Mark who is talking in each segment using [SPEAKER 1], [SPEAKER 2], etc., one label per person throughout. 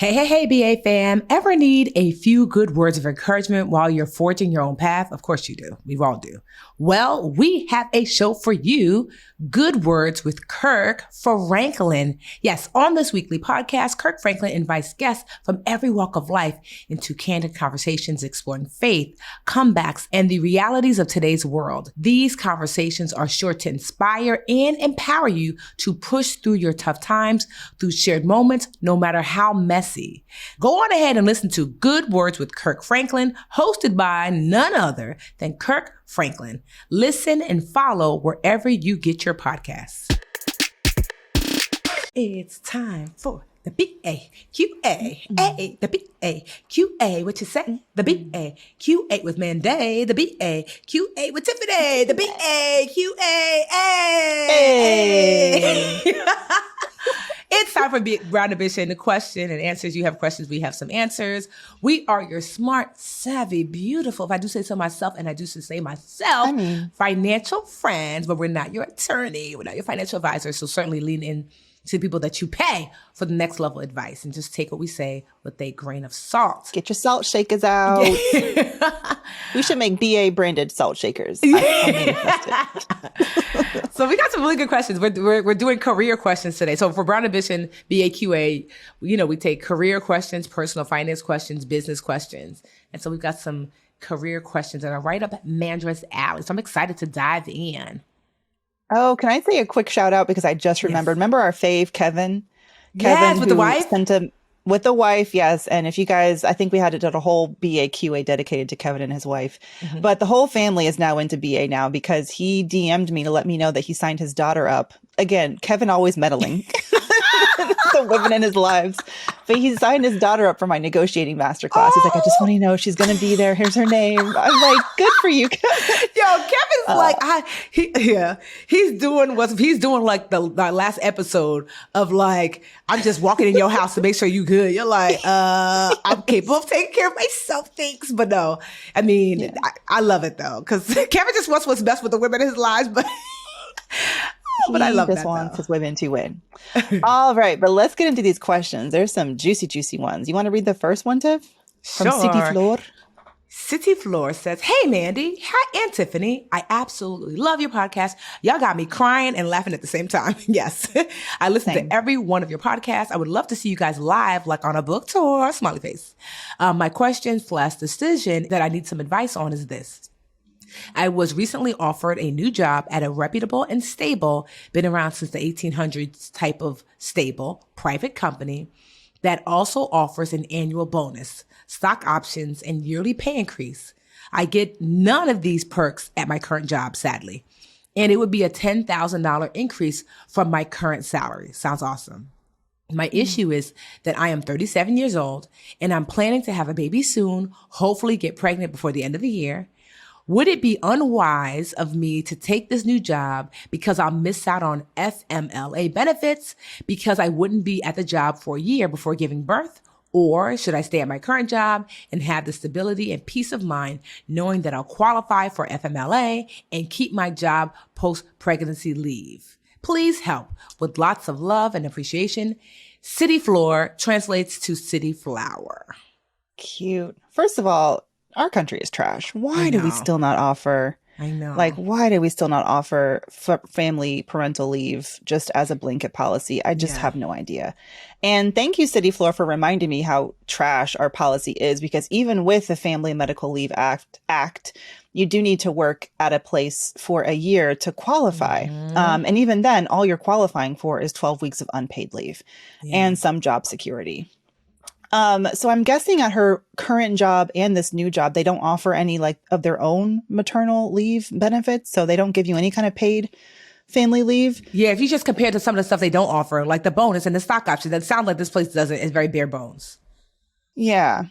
[SPEAKER 1] Hey, BA fam. Ever need a few good words of encouragement while you're forging your own path? Of course you do. We all do. Well, we have a show for you, Good Words with Kirk Franklin. Yes, on this weekly podcast, Kirk Franklin invites guests from every walk of life into candid conversations exploring faith, comebacks, and the realities of today's world. These conversations are sure to inspire and empower you to push through your tough times, through shared moments, no matter how messy. Go on ahead and listen to Good Words with Kirk Franklin, hosted by none other than Kirk Franklin. Listen and follow wherever you get your podcasts. It's time for the B-A-Q-A, the B-A-Q-A, what you say? The B-A-Q-A with Manday, the B-A-Q-A with Tiffany, the B-A-Q-A, hey! It's time for Round Ambition, the question and answers. You have questions, we have some answers. We are your smart, savvy, beautiful, if I do say so myself, and I do say myself, financial friends, but we're not your attorney, we're not your financial advisor, so certainly lean in to the people that you pay for the next level advice and just take what we say with a grain of salt.
[SPEAKER 2] Get your salt shakers out. We should make BA branded salt shakers. I'll manifest it.
[SPEAKER 1] So we got some really good questions. We're doing career questions today. So for Brown Ambition BAQA, we take career questions, personal finance questions, business questions. And so we've got some career questions that are right up Mandra's alley. So I'm excited to dive in.
[SPEAKER 2] Oh, can I say a quick shout out? Because I just remembered. Yes. Remember our fave, Kevin?
[SPEAKER 1] Yes, with the wife?
[SPEAKER 2] With the wife, yes. And if you guys, I think we had a whole BAQA dedicated to Kevin and his wife. Mm-hmm. But the whole family is now into BA now because he DM'd me to let me know that he signed his daughter up. Again, Kevin always meddling. The women in his lives. But he signed his daughter up for my negotiating masterclass. He's like, I just want to know she's going to be there. Here's her name. I'm like, good for you, Kevin.
[SPEAKER 1] Yo, Kevin's he's doing like the last episode of like, I'm just walking in your house to make sure you good. You're like, I'm capable of taking care of myself, thanks. But no, I mean, yeah. I love it though. Cause Kevin just wants what's best with the women in his lives, but I love that. He just
[SPEAKER 2] wants his women to win. All right, but let's get into these questions. There's some juicy ones. You want to read the first one, Tiff? From
[SPEAKER 1] sure.
[SPEAKER 2] City Floor.
[SPEAKER 1] City Floor says, hey, Mandy. Hi, and Tiffany. I absolutely love your podcast. Y'all got me crying and laughing at the same time. Yes. I listen to every one of your podcasts. I would love to see you guys live, like on a book tour. Smiley face. My question/decision that I need some advice on is this. I was recently offered a new job at a reputable and stable, been around since the 1800s type of stable, private company that also offers an annual bonus, stock options, and yearly pay increase. I get none of these perks at my current job, sadly. And it would be a $10,000 increase from my current salary. Sounds awesome. My issue is that I am 37 years old and I'm planning to have a baby soon, hopefully get pregnant before the end of the year. Would it be unwise of me to take this new job because I'll miss out on FMLA benefits because I wouldn't be at the job for a year before giving birth? Or should I stay at my current job and have the stability and peace of mind knowing that I'll qualify for FMLA and keep my job post-pregnancy leave? Please help. With lots of love and appreciation. City Floor translates to City Flower.
[SPEAKER 2] Cute. First of all, our country is trash. Why do we still not offer?
[SPEAKER 1] I know.
[SPEAKER 2] Like, why do we still not offer family parental leave just as a blanket policy? I just have no idea. And thank you, City Floor, for reminding me how trash our policy is, because even with the Family Medical Leave Act, you do need to work at a place for a year to qualify. Mm-hmm. And even then, all you're qualifying for is 12 weeks of unpaid leave and some job security. So I'm guessing at her current job and this new job, they don't offer any like of their own maternal leave benefits. So they don't give you any kind of paid family leave.
[SPEAKER 1] Yeah. If you just compare to some of the stuff they don't offer, like the bonus and the stock options, that sounds like this place doesn't. It's very bare bones.
[SPEAKER 2] Yeah.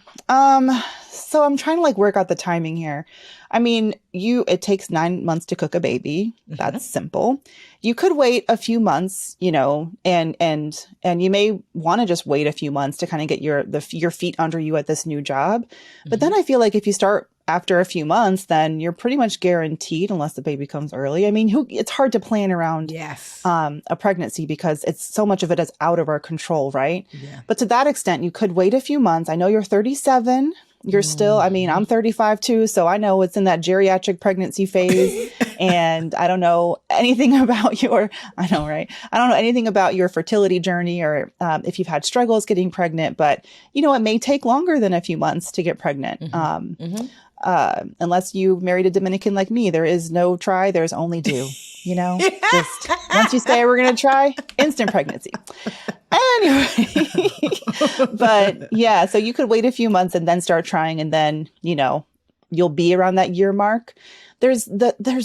[SPEAKER 2] So I'm trying to like work out the timing here. I mean, it takes 9 months to cook a baby. That's simple. You could wait a few months, and you may want to just wait a few months to kind of get your feet under you at this new job. But then I feel like if you start after a few months, then you're pretty much guaranteed, unless the baby comes early. I mean, it's hard to plan around a pregnancy because it's so much of it is out of our control, right?
[SPEAKER 1] Yeah.
[SPEAKER 2] But to that extent, you could wait a few months. I know you're 37. You're still, I mean, I'm 35 too, so I know it's in that geriatric pregnancy phase. And I don't know anything about I know, right? I don't know anything about your fertility journey or if you've had struggles getting pregnant, but it may take longer than a few months to get pregnant. Unless you married a Dominican like me, there is no try, there's only do, just once you say we're going to try, instant pregnancy. Anyway, but yeah, so you could wait a few months and then start trying, and then, you'll be around that year mark. There's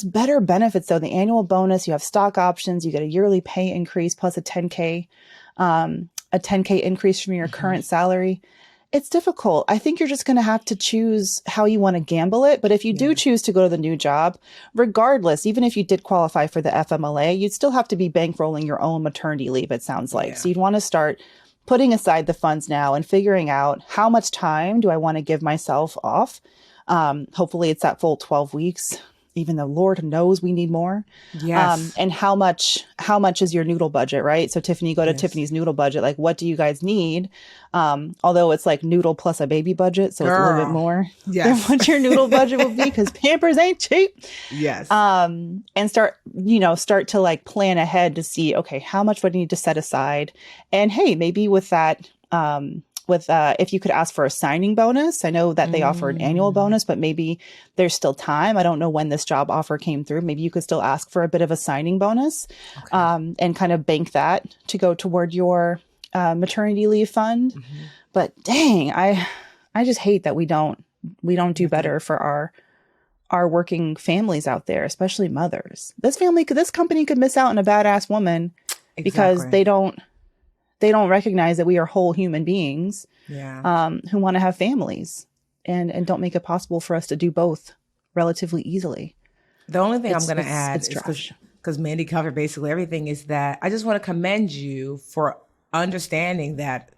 [SPEAKER 2] better benefits though. The annual bonus, you have stock options, you get a yearly pay increase plus a 10K increase from your current salary. It's difficult. I think you're just going to have to choose how you want to gamble it. But if you do choose to go to the new job, regardless, even if you did qualify for the FMLA, you'd still have to be bankrolling your own maternity leave, it sounds like. Yeah. So you'd want to start putting aside the funds now and figuring out how much time do I want to give myself off. Hopefully it's that full 12 weeks, even though Lord knows we need more.
[SPEAKER 1] Yes.
[SPEAKER 2] And how much is your noodle budget, right? So Tiffany, go to Tiffany's noodle budget. Like, what do you guys need? Although it's like noodle plus a baby budget. So it's a little bit more than what your noodle budget would be, because Pampers ain't cheap.
[SPEAKER 1] Yes.
[SPEAKER 2] And start to like plan ahead to see, okay, how much would I need to set aside? And hey, maybe with that, if you could ask for a signing bonus. I know that they offer an annual bonus, but maybe there's still time. I don't know when this job offer came through. Maybe you could still ask for a bit of a signing bonus, and kind of bank that to go toward your maternity leave fund. But dang, I just hate that we don't do better for our working families out there, especially mothers. This company could miss out on a badass woman because they don't recognize that we are whole human beings who want to have families and don't make it possible for us to do both relatively easily.
[SPEAKER 1] The only thing I'm going to add is because Mandy covered basically everything, is that I just want to commend you for understanding that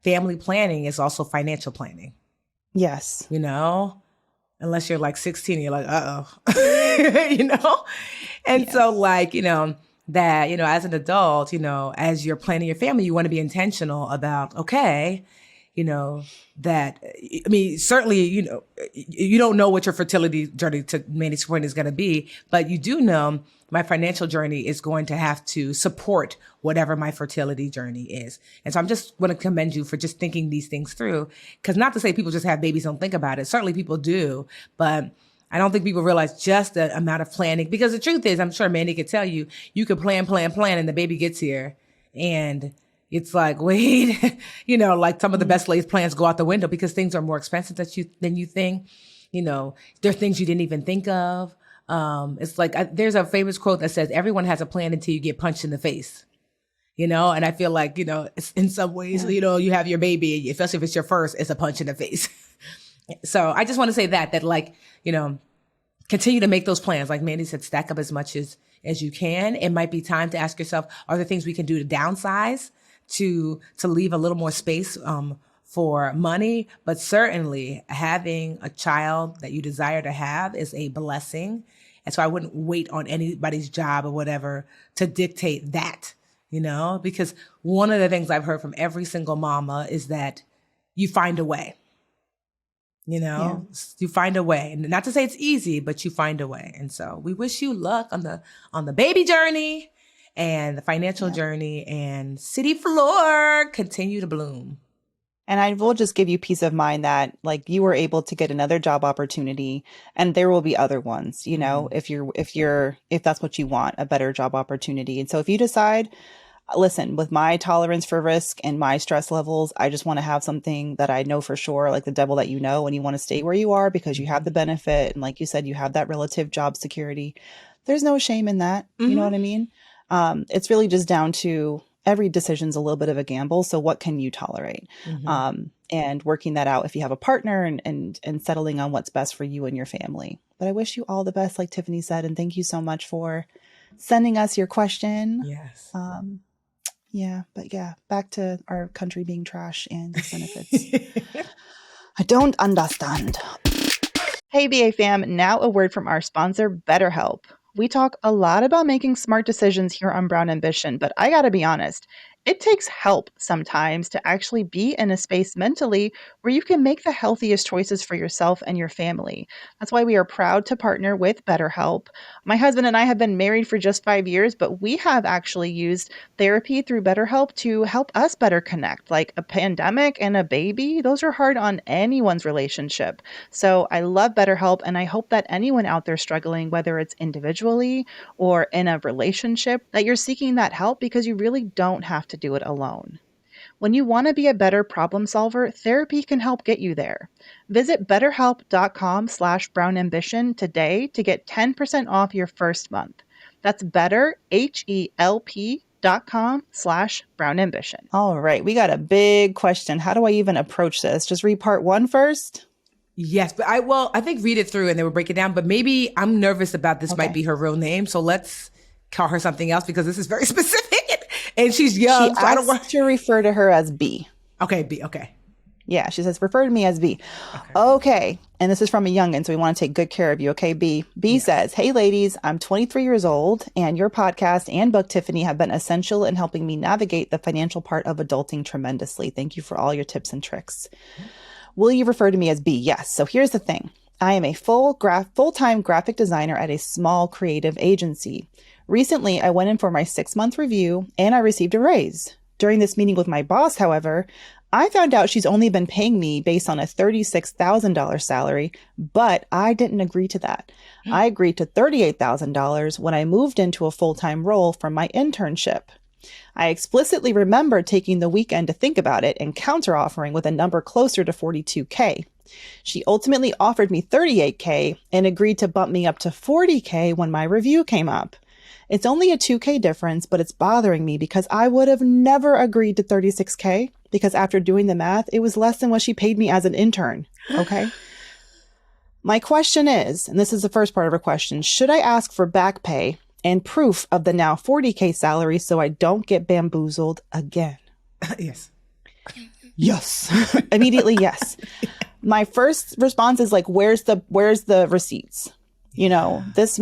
[SPEAKER 1] family planning is also financial planning.
[SPEAKER 2] Yes.
[SPEAKER 1] Unless you're like 16 and you're like, uh-oh, And so like, that, as an adult, as you're planning your family, you want to be intentional about, okay, that, I mean, certainly, you don't know what your fertility journey, to Mandy's point, is going to be, but you do know my financial journey is going to have to support whatever my fertility journey is. And so I'm just want to commend you for just thinking these things through, because not to say people just have babies, don't think about it. Certainly people do, but I don't think people realize just the amount of planning, because the truth is, I'm sure Mandy could tell you, you could plan, and the baby gets here and it's like, wait, like some of the best laid plans go out the window because things are more expensive than you think. There are things you didn't even think of. It's like, there's a famous quote that says, everyone has a plan until you get punched in the face. And I feel like, it's in some ways, you have your baby, especially if it's your first, it's a punch in the face. So I just want to say that like, continue to make those plans. Like Mandy said, stack up as much as you can. It might be time to ask yourself, are there things we can do to downsize, to leave a little more space for money? But certainly having a child that you desire to have is a blessing. And so I wouldn't wait on anybody's job or whatever to dictate that, because one of the things I've heard from every single mama is that you find a way. You find a way. And not to say it's easy, but you find a way. And so we wish you luck on the baby journey and the financial journey, and City Floor continue to bloom.
[SPEAKER 2] And I will just give you peace of mind that like you were able to get another job opportunity, and there will be other ones, if that's what you want, a better job opportunity. And so if you decide, listen, with my tolerance for risk and my stress levels, I just want to have something that I know for sure, like the devil that you know, and you want to stay where you are because you have the benefit. And like you said, you have that relative job security. There's no shame in that. You know what I mean? It's really just down to every decision's a little bit of a gamble. So what can you tolerate? And working that out if you have a partner and settling on what's best for you and your family. But I wish you all the best, like Tiffany said. And thank you so much for sending us your question.
[SPEAKER 1] Yes.
[SPEAKER 2] Back to our country being trash and its benefits. I don't understand. Hey, BA fam, now a word from our sponsor, BetterHelp. We talk a lot about making smart decisions here on Brown Ambition, but I gotta be honest, it takes help sometimes to actually be in a space mentally where you can make the healthiest choices for yourself and your family. That's why we are proud to partner with BetterHelp. My husband and I have been married for just 5 years, but we have actually used therapy through BetterHelp to help us better connect. Like a pandemic and a baby, those are hard on anyone's relationship. So I love BetterHelp, and I hope that anyone out there struggling, whether it's individually or in a relationship, that you're seeking that help because you really don't have to do it alone. When you want to be a better problem solver, therapy can help get you there. Visit betterhelp.com/brownambition today to get 10% off your first month. That's betterhelp.com/brownambition. All right, we got a big question. How do I even approach this? Just read part 1 first?
[SPEAKER 1] Yes, but I think read it through and they will break it down. But maybe I'm nervous about this might be her real name. So let's call her something else because this is very specific and she's young.
[SPEAKER 2] She asked to refer to her as B.
[SPEAKER 1] Okay, B. Okay.
[SPEAKER 2] Yeah, she says, refer to me as B. Okay. And this is from a youngin', so we want to take good care of you. Okay, B. B says, hey, ladies, I'm 23 years old, and your podcast and book, Tiffany, have been essential in helping me navigate the financial part of adulting tremendously. Thank you for all your tips and tricks. Will you refer to me as B? Yes. So here's the thing. I am a full-time graphic designer at a small creative agency. Recently, I went in for my 6-month review and I received a raise. During this meeting with my boss, however, I found out she's only been paying me based on a $36,000 salary, but I didn't agree to that. I agreed to $38,000 when I moved into a full-time role from my internship. I explicitly remember taking the weekend to think about it and counter-offering with a number closer to $42K. She ultimately offered me $38K and agreed to bump me up to $40K when my review came up. It's only a $2K difference, but it's bothering me because I would have never agreed to $36K because after doing the math, it was less than what she paid me as an intern. Okay. My question is, and this is the first part of her question, should I ask for back pay and proof of the now $40K salary so I don't get bamboozled again?
[SPEAKER 1] Yes.
[SPEAKER 2] Yes. Immediately, yes. My first response is like, where's the receipts? You know, this,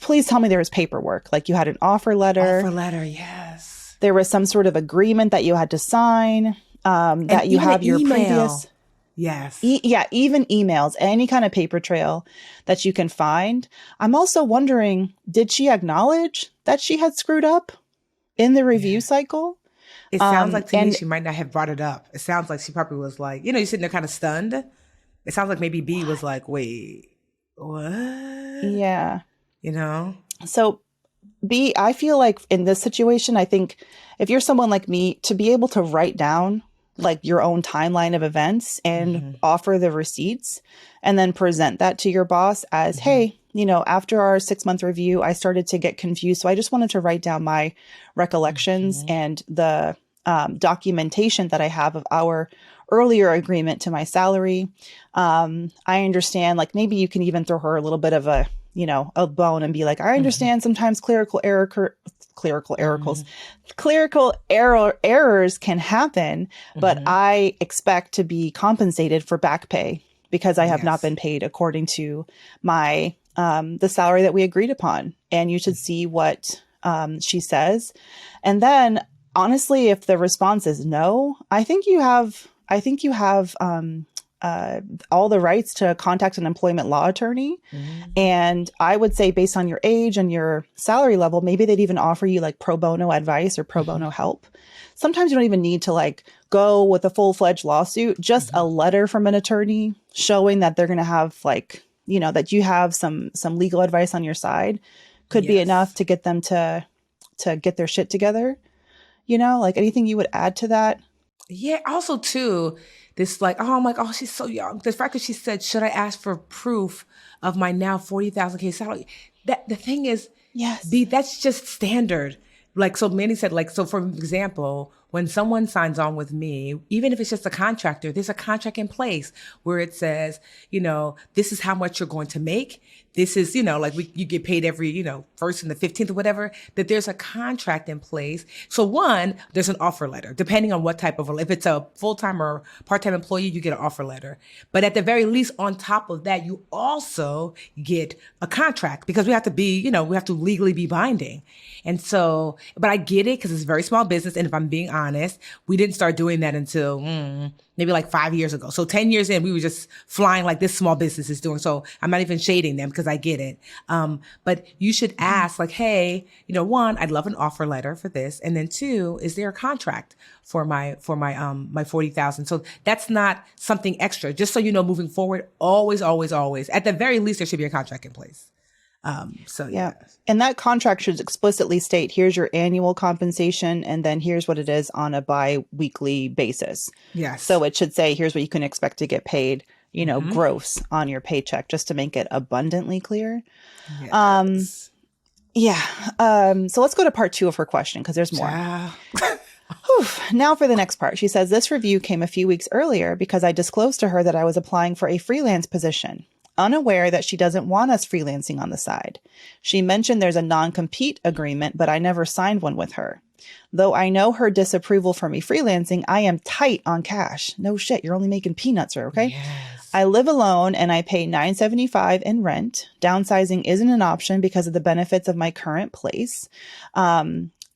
[SPEAKER 2] please tell me there was paperwork. Like you had an offer letter.
[SPEAKER 1] Offer letter, yes.
[SPEAKER 2] There was some sort of agreement that you had to sign, that you have your previous.
[SPEAKER 1] Yes.
[SPEAKER 2] Even emails, any kind of paper trail that you can find. I'm also wondering, did she acknowledge that she had screwed up in the review cycle?
[SPEAKER 1] It sounds like to me she might not have brought it up. It sounds like she probably was like, you're sitting there kind of stunned. It sounds like maybe B was like, wait, what?
[SPEAKER 2] Yeah.
[SPEAKER 1] So
[SPEAKER 2] B, I feel like in this situation, I think if you're someone like me, to be able to write down like your own timeline of events and offer the receipts and then present that to your boss as, hey, after our 6-month review, I started to get confused. So I just wanted to write down my recollections and the documentation that I have of our earlier agreement to my salary. I understand, like maybe you can even throw her a little bit of a bone and be like, I understand sometimes clerical errors can happen, but I expect to be compensated for back pay because I have not been paid according to my the salary that we agreed upon. And you should see what she says. And then honestly, if the response is no, I think you have all the rights to contact an employment law attorney. And I would say based on your age and your salary level, maybe they'd even offer you like pro bono advice or pro bono help. Sometimes you don't even need to like go with a full-fledged lawsuit, just a letter from an attorney showing that they're going to have like, that you have some legal advice on your side could be enough to get them to get their shit together. Like anything you would add to that?
[SPEAKER 1] Yeah. Also too, this like, I'm like, oh, she's so young. The fact that she said, should I ask for proof of my now $40,000 salary? That the thing is,
[SPEAKER 2] yes,
[SPEAKER 1] that's just standard. Like, so Mandy said, like, so for example, when someone signs on with me, even if it's just a contractor, there's a contract in place where it says, this is how much you're going to make. This is, you get paid every, first and the 15th or whatever, that there's a contract in place. So one, there's an offer letter, depending on what type of, if it's a full-time or part-time employee, you get an offer letter. But at the very least, on top of that, you also get a contract because we have to be, we have to legally be binding. And so, but I get it because it's a very small business. And if I'm being honest, we didn't start doing that until maybe like 5 years ago. So 10 years in, we were just flying like this small business is doing. So I'm not even shading them because I get it. But you should ask like, hey, one, I'd love an offer letter for this. And then two, is there a contract for my 40,000? So that's not something extra. Just so you know, moving forward, always, at the very least, there should be a contract in place.
[SPEAKER 2] Yeah. And that contract should explicitly state, here's your annual compensation, and then here's what it is on a bi-weekly basis.
[SPEAKER 1] Yes.
[SPEAKER 2] So it should say, here's what you can expect to get paid, gross on your paycheck, just to make it abundantly clear. Yes. So let's go to part 2 of her question, because there's more. Now for the next part. She says, this review came a few weeks earlier because I disclosed to her that I was applying for a freelance position, unaware that she doesn't want us freelancing on the side. She mentioned there's a non-compete agreement, but I never signed one with her. Though I know her disapproval for me freelancing, I am tight on cash. No shit, you're only making peanuts, okay? Yes. I live alone and I pay $975 in rent. Downsizing isn't an option because of the benefits of my current place.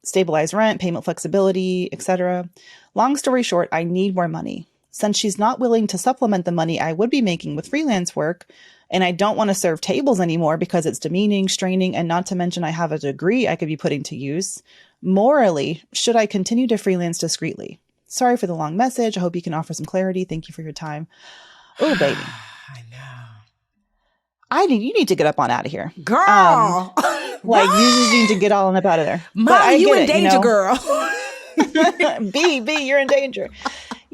[SPEAKER 2] Stabilized rent, payment flexibility, etc. Long story short, I need more money. Since she's not willing to supplement the money I would be making with freelance work, and I don't want to serve tables anymore because it's demeaning, straining, and not to mention I have a degree I could be putting to use, morally, should I continue to freelance discreetly? Sorry for the long message. I hope you can offer some clarity. Thank you for your time. Oh, baby.
[SPEAKER 1] I know.
[SPEAKER 2] You need to get up on out of here.
[SPEAKER 1] Girl.
[SPEAKER 2] You just need to get all up out of there.
[SPEAKER 1] Mom, you in danger, girl.
[SPEAKER 2] B, you're in danger.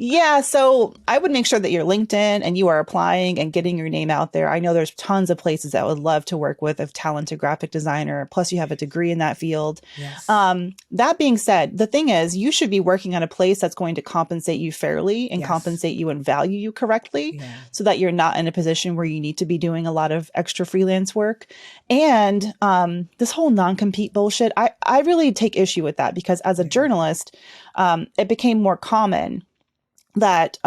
[SPEAKER 2] Yeah, so I would make sure that you're LinkedIn and you are applying and getting your name out there. I know there's tons of places that would love to work with a talented graphic designer. Plus, you have a degree in that field. Yes. That being said, the thing is, you should be working at a place that's going to compensate you fairly and compensate you and value you correctly, so that you're not in a position where you need to be doing a lot of extra freelance work. And this whole non-compete bullshit, I really take issue with that because as a journalist, it became more common that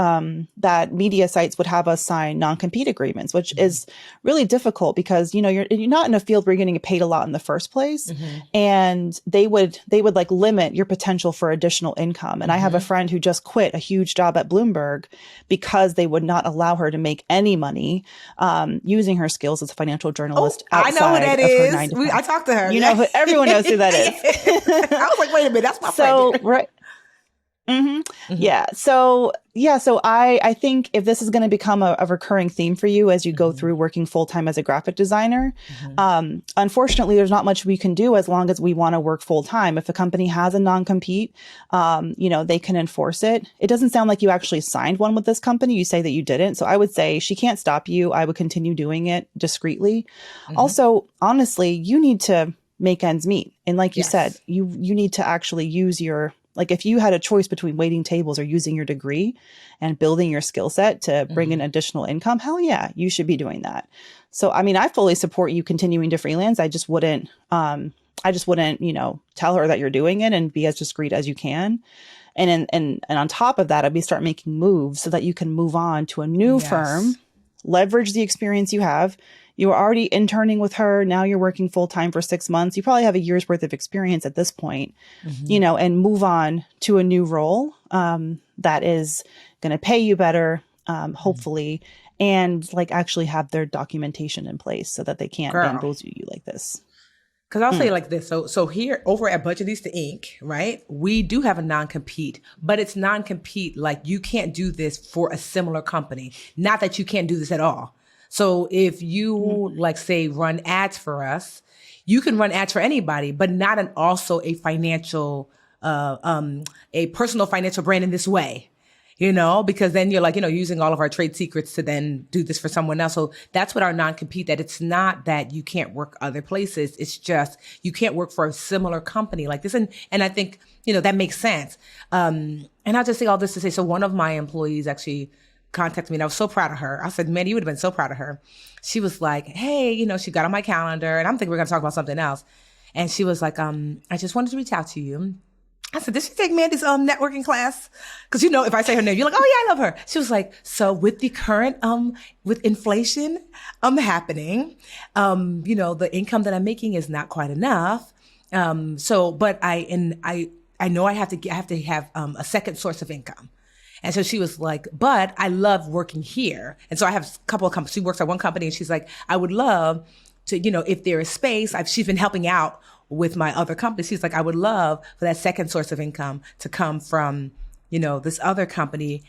[SPEAKER 2] media sites would have us sign non-compete agreements, which is really difficult because, you're not in a field where you're getting paid a lot in the first place. And they would like limit your potential for additional income. And I have a friend who just quit a huge job at Bloomberg because they would not allow her to make any money using her skills as a financial journalist.
[SPEAKER 1] I know who that is. I talked to her.
[SPEAKER 2] Everyone knows who that is.
[SPEAKER 1] I was like, wait a minute, that's my friend.
[SPEAKER 2] Right. Yeah. So I think if this is going to become a recurring theme for you as you go through working full time as a graphic designer, unfortunately, there's not much we can do as long as we want to work full time. If a company has a non-compete, they can enforce it. It doesn't sound like you actually signed one with this company. You say that you didn't. So I would say she can't stop you. I would continue doing it discreetly. Also, honestly, you need to make ends meet. And like you said, you need to actually use your, like if you had a choice between waiting tables or using your degree and building your skill set to bring in additional income, hell yeah, you should be doing that. So, I mean, I fully support you continuing to freelance. I just wouldn't, tell her that you're doing it and be as discreet as you can. And on top of that, I'd be start making moves so that you can move on to a new firm, leverage the experience you have. You were already interning with her. Now you're working full time for 6 months. You probably have a year's worth of experience at this point, and move on to a new role that is going to pay you better, hopefully, and like actually have their documentation in place so that they can't bamboozle you like this.
[SPEAKER 1] Because I'll say it like this. So here over at Budgetista Inc., right, we do have a non-compete, but it's non-compete like you can't do this for a similar company. Not that you can't do this at all. So if you like say run ads for us, you can run ads for anybody, but not also a financial, a personal financial brand in this way. because then you're like, using all of our trade secrets to then do this for someone else. So that's what our non-compete, that it's not that you can't work other places. It's just, you can't work for a similar company like this. And I think, that makes sense. And I'll just say all this to say, so one of my employees actually contacted me and I was so proud of her. I said, man, you would have been so proud of her. She was like, hey, she got on my calendar and I'm thinking we're going to talk about something else. And she was like, I just wanted to reach out to you. I said, did she take Mandy's networking class? Because if I say her name, you're like, oh yeah, I love her. She was like, so with the current with inflation happening, the income that I'm making is not quite enough. But I know I have to have a second source of income. And so she was like, but I love working here. And so I have a couple of companies. She works at one company and she's like, I would love to, if there is space. She's been helping out with my other company. She's like, I would love for that second source of income to come from, this other company.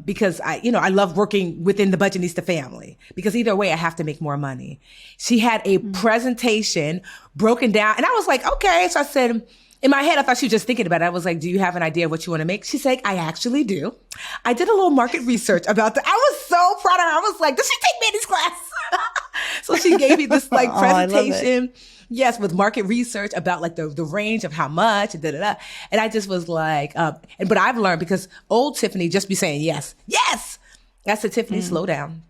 [SPEAKER 1] Because I love working within the Budgetnista family, because either way I have to make more money. She had a presentation broken down and I was like, okay. So I said, in my head, I thought she was just thinking about it. I was like, do you have an idea of what you want to make? She's like, I actually do. I did a little market research about that. I was so proud of her. I was like, does she take Mandy's class? So she gave me this presentation. Yes, with market research about the range of how much and da-da-da. And I just was like, but I've learned, because old Tiffany just be saying yes. I said, Tiffany, slow down.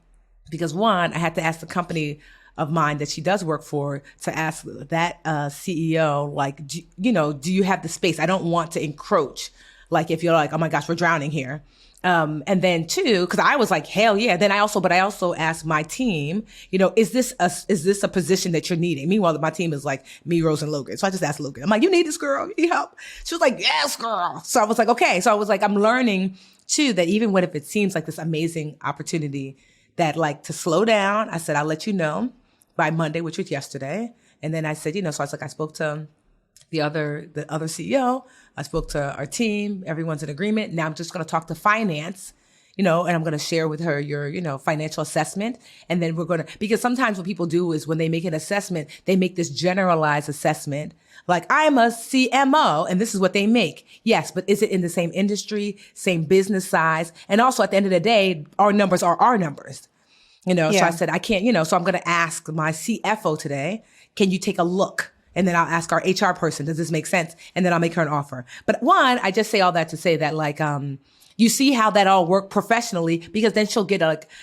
[SPEAKER 1] Because one, I had to ask the company of mine that she does work for to ask that CEO, do you have the space? I don't want to encroach. Like if you're like, oh my gosh, we're drowning here. And then two, because I was like, hell yeah. Then I also asked my team, is this a position that you're needing? Meanwhile, my team is like me, Rose, and Logan. So I just asked Logan, I'm like, you need this girl? You need help? She was like, yes, girl. So I was like, okay. So I was like, I'm learning too, that even if it seems like this amazing opportunity, that to slow down. I said, I'll let you know by Monday, which was yesterday. And then I said, so I was like, I spoke to the other CEO. I spoke to our team. Everyone's in agreement. Now I'm just going to talk to finance, and I'm going to share with her your, financial assessment. And then we're going to, because sometimes what people do is when they make an assessment, they make this generalized assessment. Like, I'm a CMO and this is what they make. Yes, but is it in the same industry, same business size? And also at the end of the day, our numbers are our numbers. So I said, I can't, so I'm going to ask my CFO today, can you take a look? And then I'll ask our HR person, does this make sense? And then I'll make her an offer. But one, I just say all that to say that you see how that all worked professionally, because then she'll get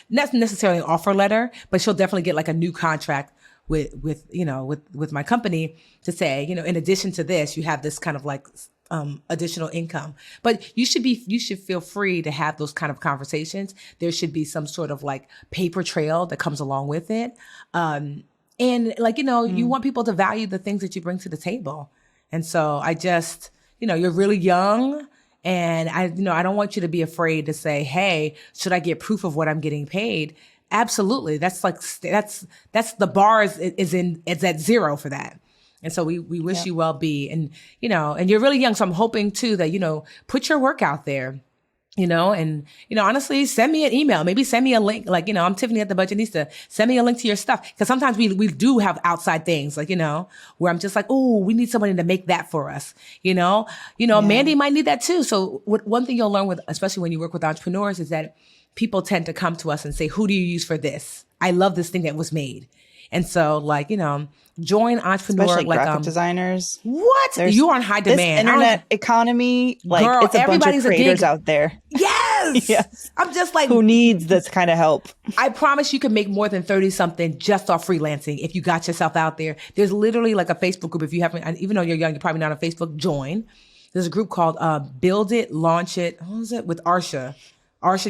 [SPEAKER 1] not necessarily an offer letter, but she'll definitely get a new contract with my company to say, in addition to this, you have this kind of additional income. But you should feel free to have those kind of conversations. There should be some sort of paper trail that comes along with it. And you want people to value the things that you bring to the table. And so I just, you're really young, and I don't want you to be afraid to say, hey, should I get proof of what I'm getting paid? Absolutely. That's the bar is at zero for that. And so we wish you well-being, and you're really young. So I'm hoping too that, put your work out there. Honestly, send me an email. Maybe send me a link. I'm Tiffany at the Budgetnista. Send me a link to your stuff. Cause sometimes we do have outside things, where I'm just like, oh, we need somebody to make that for us. Mandy might need that too. So one thing you'll learn especially when you work with entrepreneurs, is that people tend to come to us and say, who do you use for this? I love this thing that was made. And so join entrepreneur,
[SPEAKER 2] especially graphic designers.
[SPEAKER 1] What? You are in high demand.
[SPEAKER 2] This internet economy,
[SPEAKER 1] girl,
[SPEAKER 2] it's a bunch of creators out there.
[SPEAKER 1] Yes.
[SPEAKER 2] Yes.
[SPEAKER 1] I'm just
[SPEAKER 2] who needs this kind of help? I
[SPEAKER 1] promise you can make more than 30 something just off freelancing if you got yourself out there. There's literally a Facebook group. If you haven't, even though you're young, you're probably not on Facebook, join. There's a group called Build It, Launch It. What was it? With Arsha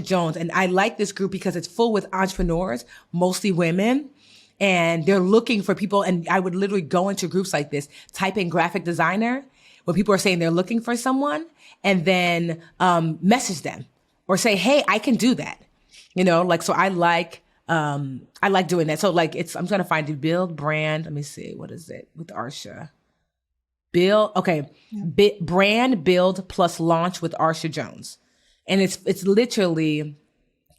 [SPEAKER 1] Jones. And I like this group because it's full with entrepreneurs, mostly women. And they're looking for people. And I would literally go into groups like this, type in graphic designer, where people are saying they're looking for someone, and then message them or say, hey, I can do that. So I like doing that. So I'm going to find you build brand. Let me see. What is it with Arsha? Brand build plus launch with Arsha Jones. And it's literally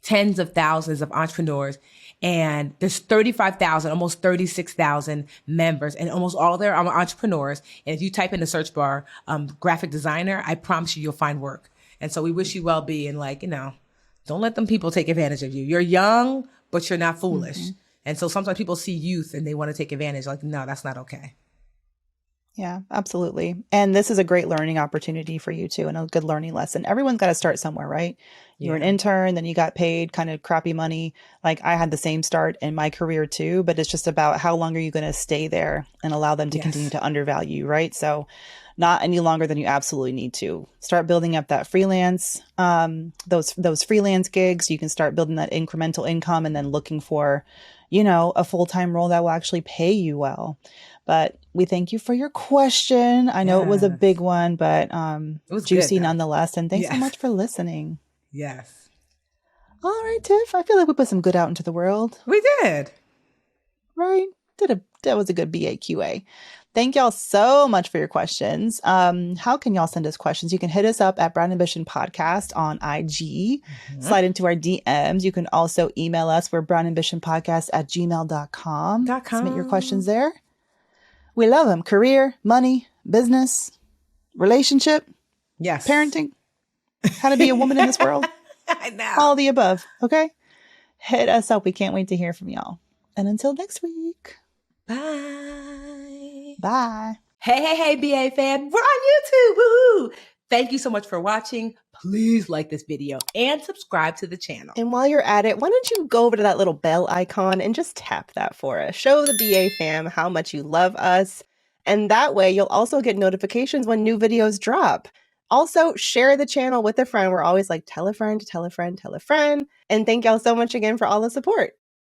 [SPEAKER 1] tens of thousands of entrepreneurs. And there's 35,000, almost 36,000 members, and almost all of them are entrepreneurs. And if you type in the search bar, graphic designer, I promise you'll find work. And so we wish you well, B, and don't let them people take advantage of you. You're young, but you're not foolish. Mm-hmm. And so sometimes people see youth and they want to take advantage. Like, no, that's not okay.
[SPEAKER 2] Yeah, absolutely. And this is a great learning opportunity for you too, and a good learning lesson. Everyone's got to start somewhere, right? You were an intern, then you got paid kind of crappy money. Like I had the same start in my career too, but it's just about how long are you going to stay there and allow them to continue to undervalue you, right? So not any longer than you absolutely need to. Start building up that freelance, those freelance gigs. You can start building that incremental income and then looking for, a full-time role that will actually pay you well. But we thank you for your question. I know it was a big one, but it was juicy good, nonetheless. And thanks so much for listening.
[SPEAKER 1] Yes.
[SPEAKER 2] All right, Tiff. I feel like we put some good out into the world.
[SPEAKER 1] We did.
[SPEAKER 2] Right? That was a good BAQA. Thank y'all so much for your questions. How can y'all send us questions? You can hit us up at Brown Ambition Podcast on IG. Slide into our DMs. You can also email us. We're brownambitionpodcast@gmail.com. Submit your questions there. We love them. Career, money, business, relationship, parenting, how to be a woman in this world.
[SPEAKER 1] I know.
[SPEAKER 2] All the above. Okay. Hit us up. We can't wait to hear from y'all. And until next week.
[SPEAKER 1] Bye.
[SPEAKER 2] Bye.
[SPEAKER 1] Hey, BA fam. We're on YouTube. Woohoo! Thank you so much for watching. Please like this video and subscribe to the channel.
[SPEAKER 3] And while you're at it, why don't you go over to that little bell icon and just tap that for us. Show the BA fam how much you love us. And that way you'll also get notifications when new videos drop. Also, share the channel with a friend. We're always like, tell a friend, tell a friend, tell a friend. And thank y'all so much again for all the support.